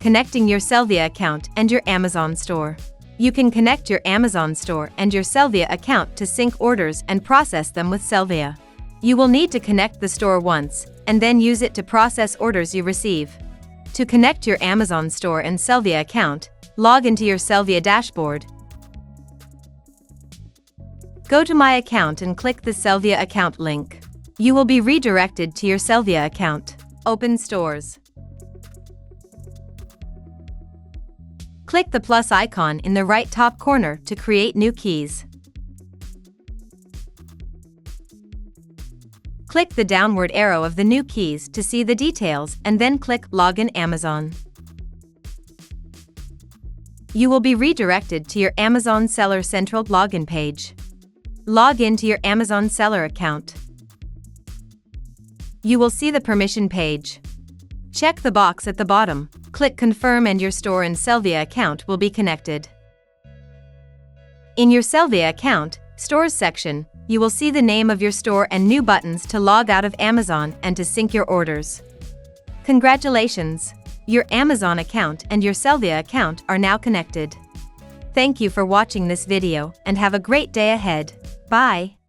Connecting your Sellvia account and your Amazon store. You can connect your Amazon store and your Sellvia account to sync orders and process them with Sellvia. You will need to connect the store once, and then use it to process orders you receive. To connect your Amazon store and Sellvia account, log into your Sellvia dashboard. Go to My Account and click the Sellvia account link. You will be redirected to your Sellvia account. Open Stores. Click the plus icon in the right top corner to create new keys. Click the downward arrow of the new keys to see the details and then click Login Amazon. You will be redirected to your Amazon Seller Central login page. Log into your Amazon Seller account. You will see the permission page. Check the box at the bottom, click Confirm, and your store and Sellvia account will be connected. In your Sellvia account, Stores section, you will see the name of your store and new buttons to log out of Amazon and to sync your orders. Congratulations! Your Amazon account and your Sellvia account are now connected. Thank you for watching this video and have a great day ahead. Bye!